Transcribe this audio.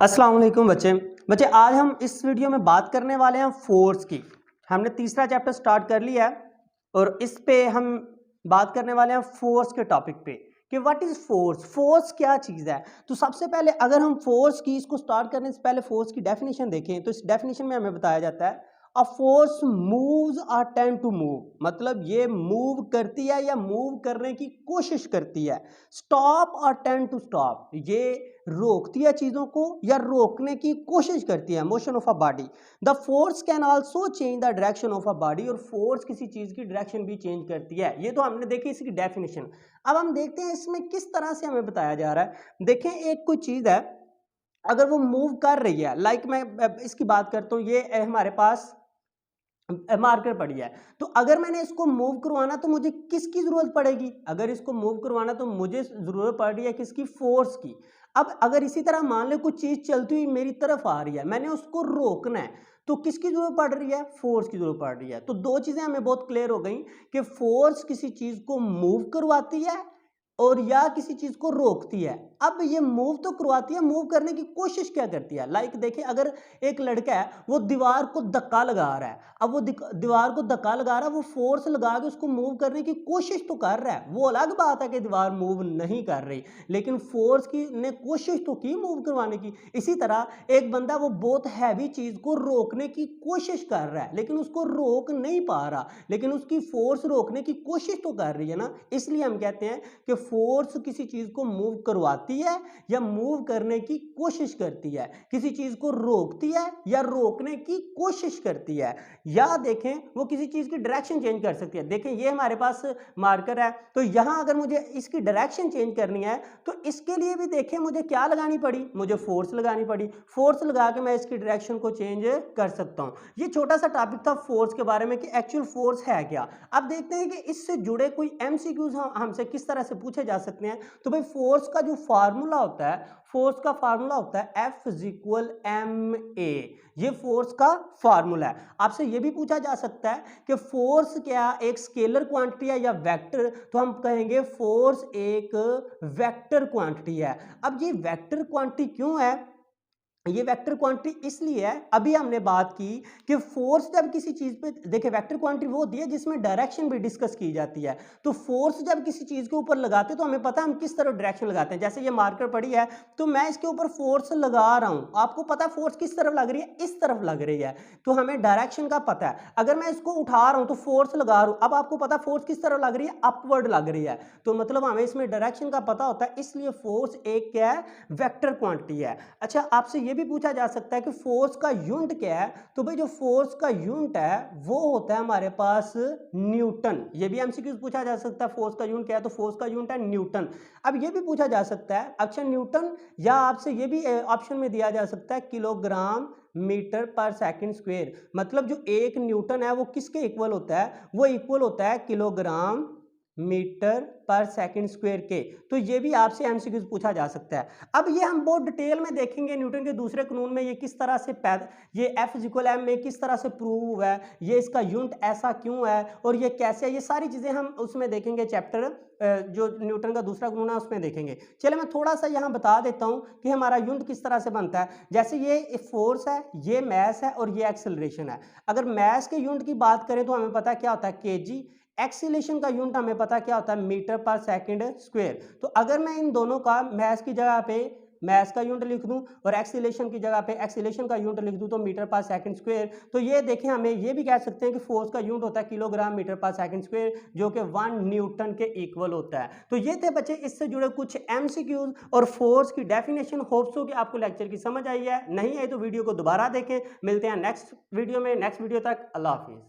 अस्सलाम वालेकुम बच्चे आज हम इस वीडियो में बात करने वाले हैं फोर्स की। हमने तीसरा चैप्टर स्टार्ट कर लिया है और इस पे हम बात करने वाले हैं फोर्स के टॉपिक पे कि व्हाट इज फोर्स, फोर्स क्या चीज़ है। तो सबसे पहले अगर हम फोर्स की इसको स्टार्ट करने से पहले फोर्स की डेफिनेशन देखें तो इस डेफिनेशन में हमें बताया जाता है अ फोर्स मूव्स और टेंड टू मूव, मतलब ये मूव करती है या मूव करने की कोशिश करती है। स्टॉप और टेंड टू स्टॉप, ये रोकती है चीज़ों को या रोकने की कोशिश करती है। Motion of a body, the force can also change the direction of a body, और फोर्स किसी चीज़ की डायरेक्शन भी चेंज करती है। ये तो हमने देखी इसकी डेफिनेशन। अब हम देखते हैं इसमें किस तरह से हमें बताया जा रहा है। देखें, एक कोई चीज़ है, अगर वो मूव कर रही है, लाइक मैं इसकी बात करता हूँ, ये हमारे पास मार्कर पड़ी है, तो अगर मैंने इसको मूव करवाना तो मुझे किसकी जरूरत पड़ेगी? अगर इसको मूव करवाना तो मुझे जरूरत पड़ रही है किसकी? फोर्स की। अब अगर इसी तरह मान लो कुछ चीज चलती हुई मेरी तरफ आ रही है, मैंने उसको रोकना है, तो किसकी जरूरत पड़ रही है? फोर्स की जरूरत पड़ रही है। तो दो चीजें हमें बहुत क्लियर हो गई कि फोर्स किसी चीज को मूव करवाती है और या किसी चीज को रोकती है। अब ये मूव तो करवाती है, मूव करने की कोशिश क्या करती है? लाइक देखिए, अगर एक लड़का है वो दीवार को धक्का लगा रहा है, अब वो दीवार को धक्का लगा रहा है, वो फोर्स लगा के उसको मूव करने की कोशिश तो कर रहा है। वो अलग बात है कि दीवार मूव नहीं कर रही, लेकिन फोर्स की ने कोशिश तो की मूव करवाने की। इसी तरह एक बंदा वो बहुत हैवी चीज को रोकने की कोशिश कर रहा है, लेकिन उसको रोक नहीं पा रहा, लेकिन उसकी फोर्स रोकने की कोशिश तो कर रही है ना। इसलिए हम कहते हैं कि फोर्स किसी चीज को मूव करवाती है या मूव करने की कोशिश करती है, किसी चीज को रोकती है या रोकने की कोशिश करती है, या देखें वो किसी चीज की डायरेक्शन चेंज कर सकती है। देखें, ये हमारे पास मार्कर है, तो यहां अगर मुझे इसकी डायरेक्शन चेंज करनी है तो इसके लिए भी देखें मुझे क्या लगानी पड़ी? मुझे फोर्स लगानी पड़ी। फोर्स लगा के मैं इसकी डायरेक्शन को चेंज कर सकता हूं। ये छोटा सा टॉपिक था फोर्स के बारे में कि एक्चुअल फोर्स है क्या। अब देखते हैं कि इससे जुड़े कोई एमसीक्यूज हमसे किस तरह से पूछे जा सकते हैं। तो भाई, फोर्स का जो फार्मूला होता है, फोर्स का फार्मूला होता है F इक्वल ma। ये फोर्स का फार्मूला है। आपसे ये भी पूछा जा सकता है कि फोर्स क्या एक स्केलर क्वांटिटी है या वेक्टर, तो हम कहेंगे फोर्स एक वेक्टर क्वांटिटी है। अब ये वेक्टर क्वांटिटी क्यों है? ये वेक्टर क्वांटिटी इसलिए है, अभी हमने बात की कि फोर्स जब किसी चीज पे, देखिए वेक्टर क्वांटिटी वो होती है जिसमें डायरेक्शन भी डिस्कस की जाती है। तो फोर्स जब किसी चीज के ऊपर लगाते हैं तो हमें पता है हम किस तरह डायरेक्शन लगाते हैं। जैसे ये मार्कर पड़ी है, तो मैं इसके ऊपर फोर्स लगा रहा हूं, आपको पता है फोर्स किस तरफ लग रही है? इस तरफ लग रही है, तो हमें डायरेक्शन का पता है। अगर मैं इसको उठा रहा हूं तो फोर्स लगा रहा हूं, अब आपको पता फोर्स किस तरफ लग रही है? अपवर्ड लग रही है, तो मतलब हमें इसमें डायरेक्शन का पता होता है। इसलिए फोर्स एक क्या है? वेक्टर क्वांटिटी है। अच्छा, आपसे यह भी पूछा जा सकता है कि फोर्स का यूनिट क्या है? तो भाई, जो फोर्स का यूनिट है वो होता है हमारे पास न्यूटन। ये भी एमसीक्यू पूछा जा सकता है, फोर्स का यूनिट क्या है? तो फोर्स का यूनिट है न्यूटन। अब ये भी पूछा जा सकता है, अच्छा न्यूटन, या आपसे ये भी ऑप्शन में दिया जा सकता है किलोग्राम मीटर पर सेकंड स्क्वायर, मतलब जो एक न्यूटन है वो किसके इक्वल होता है? वो इक्वल होता है किलोग्राम मीटर पर सेकंड स्क्वायर के। तो ये भी आपसे एमसीक्यूज पूछा जा सकता है। अब ये हम बहुत डिटेल में देखेंगे न्यूटन के दूसरे कानून में ये किस तरह से ये F इक्वल m में किस तरह से प्रूव हुआ है, ये इसका यूनिट ऐसा क्यों है और ये कैसे है, ये सारी चीजें हम उसमें देखेंगे। चैप्टर जो न्यूटन का दूसरा कानून है उसमें देखेंगे। चलिए मैं थोड़ा सा यहाँ बता देता हूँ कि हमारा यूनिट किस तरह से बनता है। जैसे ये फोर्स है, ये मैस है और ये एक्सेलरेशन है। अगर मैस के यूनिट की बात करें तो हमें पता है क्या होता है? केजी। एक्सीलरेशन का यूनिट हमें पता क्या होता है? मीटर पर सेकंड स्क्वायर। तो अगर मैं इन दोनों का मैस की जगह पे मैस का यूनिट लिख दूं और एक्सीलरेशन की जगह पे एक्सीलरेशन का यूनिट लिख दूं तो मीटर पर सेकंड स्क्वायर, तो ये देखें हमें ये भी कह सकते हैं कि फोर्स का यूनिट होता है किलोग्राम मीटर पर सेकंड स्क्वायर, जो कि 1 न्यूटन के इक्वल होता है। तो ये थे बच्चे इससे जुड़े कुछ एमसीक्यूज और फोर्स की डेफिनेशन। होप्स हो कि आपको लेक्चर की समझ आई है, नहीं आई तो वीडियो को दोबारा देखें। मिलते हैं नेक्स्ट वीडियो में। नेक्स्ट वीडियो तक अल्लाह हाफिज।